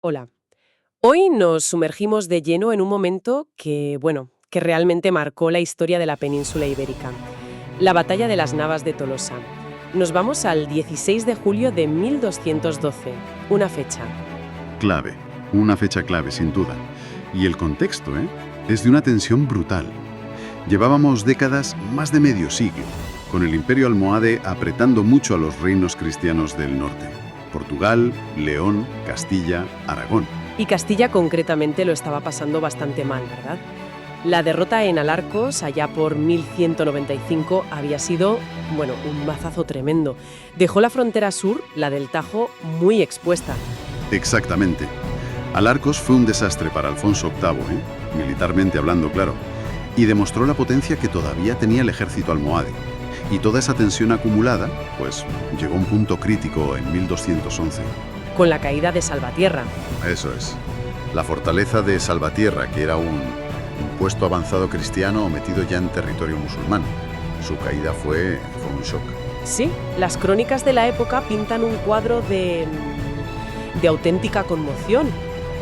Hola. Hoy nos sumergimos de lleno en un momento que realmente marcó la historia de la península ibérica, la batalla de las Navas de Tolosa. Nos vamos al 16 de julio de 1212, una fecha. Clave, una fecha clave, sin duda. Y el contexto, es de una tensión brutal. Llevábamos décadas, más de medio siglo, con el imperio almohade apretando mucho a los reinos cristianos del norte. Portugal, León, Castilla, Aragón. Y Castilla concretamente lo estaba pasando bastante mal, ¿verdad? La derrota en Alarcos, allá por 1195, había sido, un mazazo tremendo. Dejó la frontera sur, la del Tajo, muy expuesta. Exactamente. Alarcos fue un desastre para Alfonso VIII, militarmente hablando, claro, y demostró la potencia que todavía tenía el ejército almohade. Y toda esa tensión acumulada, pues, llegó a un punto crítico en 1211. Con la caída de Salvatierra. Eso es. La fortaleza de Salvatierra, que era un puesto avanzado cristiano metido ya en territorio musulmán. Su caída fue un shock. Sí, las crónicas de la época pintan un cuadro de auténtica conmoción.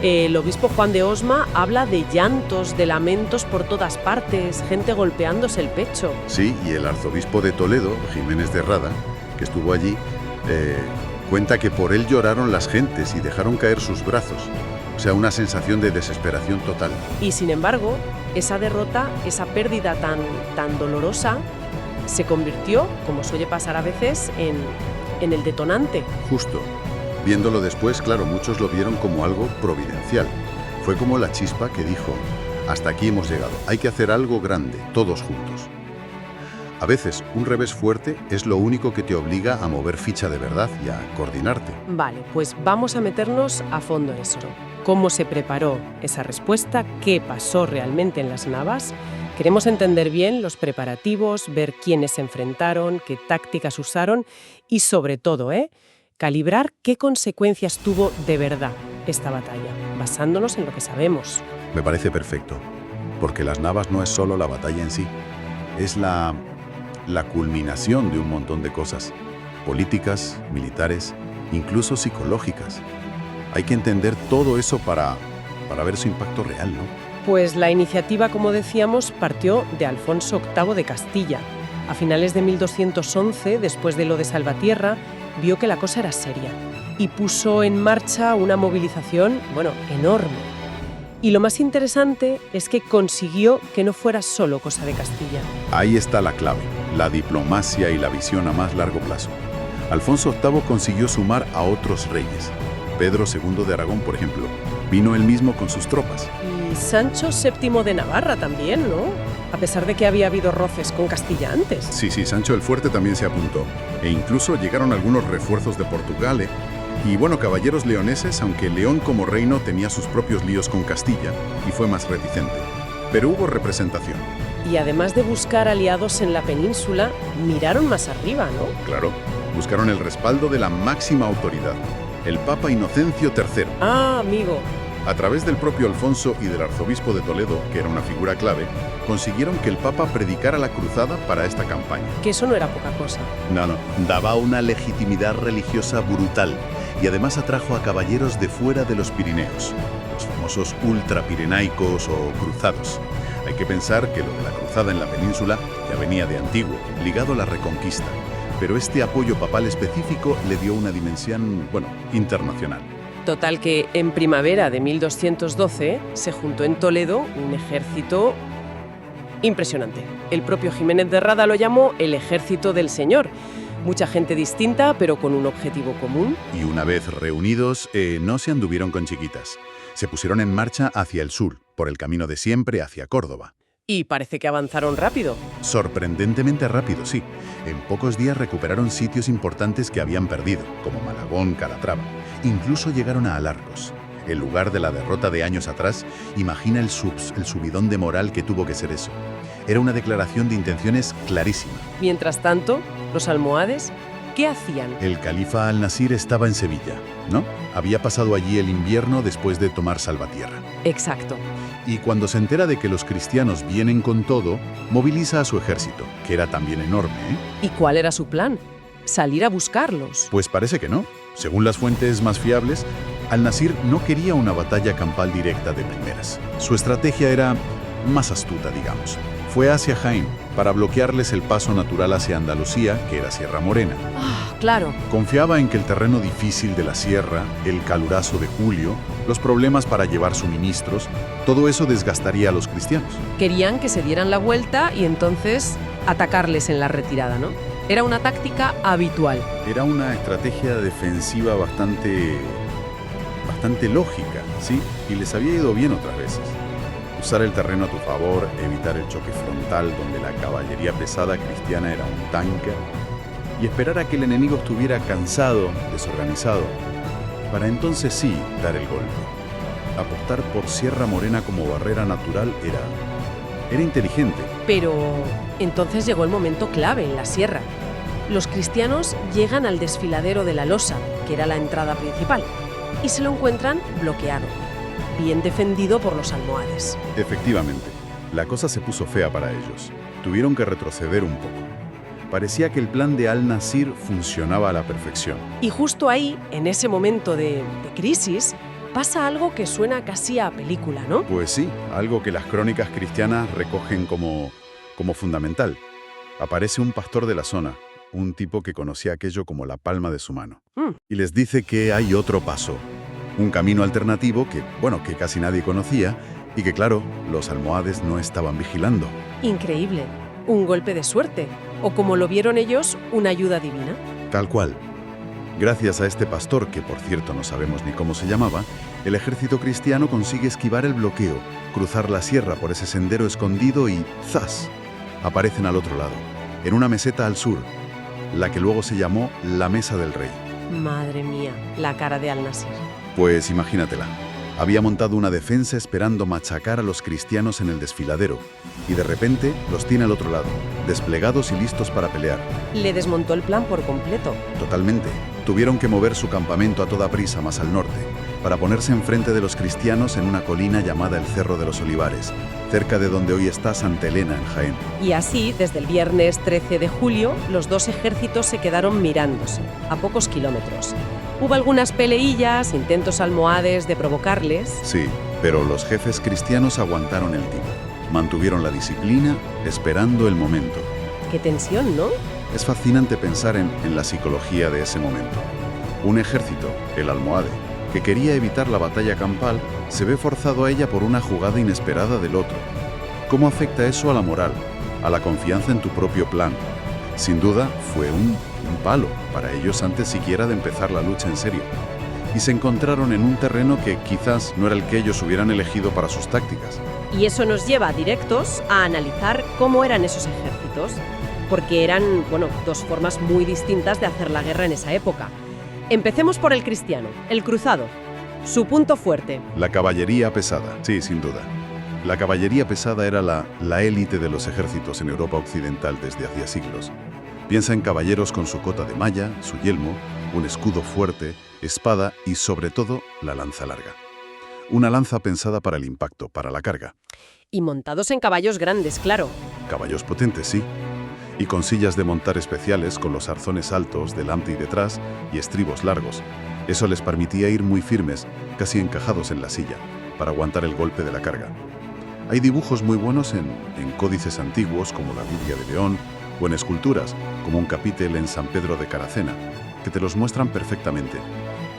El obispo Juan de Osma habla de llantos, de lamentos por todas partes, gente golpeándose el pecho. Sí, y el arzobispo de Toledo, Jiménez de Rada, que estuvo allí, cuenta que por él lloraron las gentes y dejaron caer sus brazos. O sea, una sensación de desesperación total. Y sin embargo, esa derrota, esa pérdida tan dolorosa, se convirtió, como suele pasar a veces, en el detonante. Justo. Viéndolo después, claro, muchos lo vieron como algo providencial. Fue como la chispa que dijo, hasta aquí hemos llegado, hay que hacer algo grande, todos juntos. A veces, un revés fuerte es lo único que te obliga a mover ficha de verdad y a coordinarte. Vale, pues vamos a meternos a fondo en eso. ¿Cómo se preparó esa respuesta? ¿Qué pasó realmente en las Navas? Queremos entender bien los preparativos, ver quiénes se enfrentaron, qué tácticas usaron y, sobre todo, calibrar qué consecuencias tuvo de verdad esta batalla, basándonos en lo que sabemos. Me parece perfecto, porque las Navas no es solo la batalla en sí, es la culminación de un montón de cosas, políticas, militares, incluso psicológicas. Hay que entender todo eso para ver su impacto real, ¿no? Pues la iniciativa, como decíamos, partió de Alfonso VIII de Castilla. A finales de 1211, después de lo de Salvatierra, vio que la cosa era seria y puso en marcha una movilización, enorme. Y lo más interesante es que consiguió que no fuera solo cosa de Castilla. Ahí está la clave, la diplomacia y la visión a más largo plazo. Alfonso VIII consiguió sumar a otros reyes. Pedro II de Aragón, por ejemplo, vino él mismo con sus tropas. Y Sancho VII de Navarra también, ¿no? A pesar de que había habido roces con Castilla antes. Sí, Sancho el Fuerte también se apuntó. E incluso llegaron algunos refuerzos de Portugal, Y caballeros leoneses, aunque León como reino tenía sus propios líos con Castilla y fue más reticente. Pero hubo representación. Y además de buscar aliados en la península, miraron más arriba, ¿no? Claro, buscaron el respaldo de la máxima autoridad, el Papa Inocencio III. Ah, amigo. A través del propio Alfonso y del arzobispo de Toledo, que era una figura clave, consiguieron que el Papa predicara la cruzada para esta campaña. Que eso no era poca cosa. No, daba una legitimidad religiosa brutal y además atrajo a caballeros de fuera de los Pirineos, los famosos ultrapirenaicos o cruzados. Hay que pensar que lo de la cruzada en la península ya venía de antiguo, ligado a la Reconquista, pero este apoyo papal específico le dio una dimensión, internacional. Total que en primavera de 1212 se juntó en Toledo un ejército impresionante. El propio Jiménez de Rada lo llamó el Ejército del Señor. Mucha gente distinta, pero con un objetivo común. Y una vez reunidos, no se anduvieron con chiquitas. Se pusieron en marcha hacia el sur, por el camino de siempre hacia Córdoba. Y parece que avanzaron rápido. Sorprendentemente rápido, sí. En pocos días recuperaron sitios importantes que habían perdido, como Malagón, Calatrava. Incluso llegaron a Alarcos. El lugar de la derrota de años atrás, imagina el subidón de moral que tuvo que ser eso. Era una declaración de intenciones clarísima. Mientras tanto, los almohades, ¿qué hacían? El califa al-Nasir estaba en Sevilla, ¿no? Había pasado allí el invierno después de tomar Salvatierra. Exacto. Y cuando se entera de que los cristianos vienen con todo, moviliza a su ejército, que era también enorme, ¿Y cuál era su plan? ¿Salir a buscarlos? Pues parece que no. Según las fuentes más fiables, Al-Nasir no quería una batalla campal directa de primeras. Su estrategia era más astuta, digamos. Fue hacia Jaén, para bloquearles el paso natural hacia Andalucía, que era Sierra Morena. Ah, claro. Confiaba en que el terreno difícil de la sierra, el calurazo de julio, los problemas para llevar suministros, todo eso desgastaría a los cristianos. Querían que se dieran la vuelta y entonces atacarles en la retirada, ¿no? Era una táctica habitual. Era una estrategia defensiva bastante lógica, ¿sí? Y les había ido bien otras veces. Usar el terreno a tu favor, evitar el choque frontal donde la caballería pesada cristiana era un tanque, y esperar a que el enemigo estuviera cansado, desorganizado, para entonces sí dar el golpe. Apostar por Sierra Morena como barrera natural era inteligente. Pero entonces llegó el momento clave en la sierra. Los cristianos llegan al desfiladero de la Losa, que era la entrada principal, y se lo encuentran bloqueado, bien defendido por los almohades. Efectivamente, la cosa se puso fea para ellos. Tuvieron que retroceder un poco. Parecía que el plan de Al-Nasir funcionaba a la perfección. Y justo ahí, en ese momento de crisis, pasa algo que suena casi a película, ¿no? Pues sí, algo que las crónicas cristianas recogen como fundamental. Aparece un pastor de la zona, un tipo que conocía aquello como la palma de su mano. Y les dice que hay otro paso, un camino alternativo que casi nadie conocía y que, claro, los almohades no estaban vigilando. Increíble. Un golpe de suerte. O como lo vieron ellos, una ayuda divina. Tal cual. Gracias a este pastor, que por cierto no sabemos ni cómo se llamaba, el ejército cristiano consigue esquivar el bloqueo, cruzar la sierra por ese sendero escondido y ¡zas! Aparecen al otro lado, en una meseta al sur, la que luego se llamó la Mesa del Rey. Madre mía, la cara de Al-Nasir. Pues imagínatela. Había montado una defensa esperando machacar a los cristianos en el desfiladero, y de repente los tiene al otro lado, desplegados y listos para pelear. Le desmontó el plan por completo. Totalmente. Tuvieron que mover su campamento a toda prisa más al norte, para ponerse enfrente de los cristianos en una colina llamada el Cerro de los Olivares, cerca de donde hoy está Santa Elena, en Jaén. Y así, desde el viernes 13 de julio, los dos ejércitos se quedaron mirándose, a pocos kilómetros. Hubo algunas peleillas, intentos almohades de provocarles. Sí, pero los jefes cristianos aguantaron el tiro. Mantuvieron la disciplina, esperando el momento. Qué tensión, ¿no? Es fascinante pensar en la psicología de ese momento. Un ejército, el almohade, que quería evitar la batalla campal, se ve forzado a ella por una jugada inesperada del otro. ¿Cómo afecta eso a la moral, a la confianza en tu propio plan? Sin duda, fue un palo para ellos antes siquiera de empezar la lucha en serio. Y se encontraron en un terreno que quizás no era el que ellos hubieran elegido para sus tácticas. Y eso nos lleva directos a analizar cómo eran esos ejércitos, porque eran, dos formas muy distintas de hacer la guerra en esa época. Empecemos por el cristiano, el cruzado. Su punto fuerte. La caballería pesada, sí, sin duda. La caballería pesada era la élite de los ejércitos en Europa occidental desde hacía siglos. Piensa en caballeros con su cota de malla, su yelmo, un escudo fuerte, espada y, sobre todo, la lanza larga. Una lanza pensada para el impacto, para la carga. Y montados en caballos grandes, claro. Caballos potentes, sí. Y con sillas de montar especiales con los arzones altos delante y detrás y estribos largos. Eso les permitía ir muy firmes, casi encajados en la silla, para aguantar el golpe de la carga. Hay dibujos muy buenos en códices antiguos como la Biblia de León o en esculturas como un capitel en San Pedro de Caracena, que te los muestran perfectamente.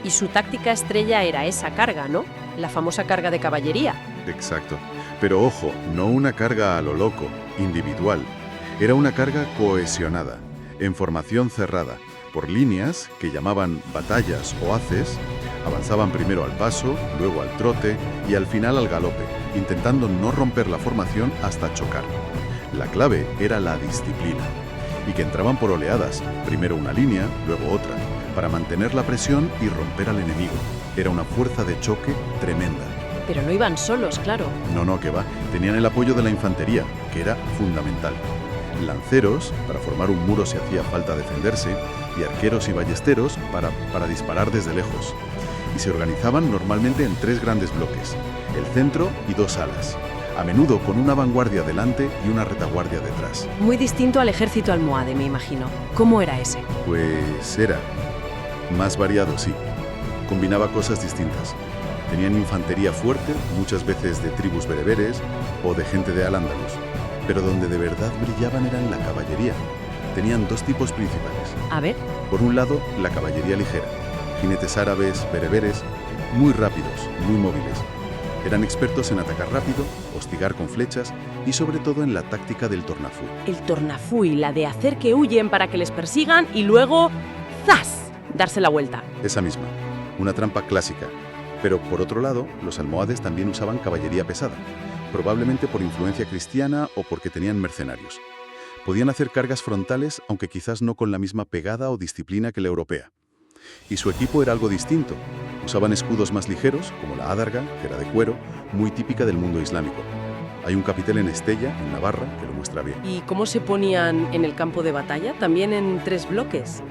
Y su táctica estrella era esa carga, ¿no? La famosa carga de caballería. Exacto. Pero ojo, no una carga a lo loco, individual. Era una carga cohesionada, en formación cerrada, por líneas que llamaban batallas o haces. Avanzaban primero al paso, luego al trote y al final al galope, intentando no romper la formación hasta chocar. La clave era la disciplina, y que entraban por oleadas, primero una línea, luego otra, para mantener la presión y romper al enemigo. Era una fuerza de choque tremenda. Pero no iban solos, claro. No, que va. Tenían el apoyo de la infantería, que era fundamental. Lanceros, para formar un muro si hacía falta defenderse, y arqueros y ballesteros para disparar desde lejos. Y se organizaban normalmente en 3 grandes bloques, el centro y 2 alas, a menudo con una vanguardia delante y una retaguardia detrás. Muy distinto al ejército almohade, me imagino. ¿Cómo era ese? Pues era más variado, sí. Combinaba cosas distintas. Tenían infantería fuerte, muchas veces de tribus bereberes o de gente de Al-Ándalus, pero donde de verdad brillaban era en la caballería. Tenían dos tipos principales. A ver. Por un lado, la caballería ligera, jinetes árabes, bereberes, muy rápidos, muy móviles. Eran expertos en atacar rápido, hostigar con flechas y sobre todo en la táctica del tornafú. El tornafui, la de hacer que huyen para que les persigan y luego ¡zas!, darse la vuelta. Esa misma, una trampa clásica. Pero por otro lado, los almohades también usaban caballería pesada, probablemente por influencia cristiana o porque tenían mercenarios. Podían hacer cargas frontales, aunque quizás no con la misma pegada o disciplina que la europea. Y su equipo era algo distinto. Usaban escudos más ligeros, como la adarga, que era de cuero, muy típica del mundo islámico. Hay un capitel en Estella, en Navarra, que lo muestra bien. ¿Y cómo se ponían en el campo de batalla? ¿También en 3 bloques?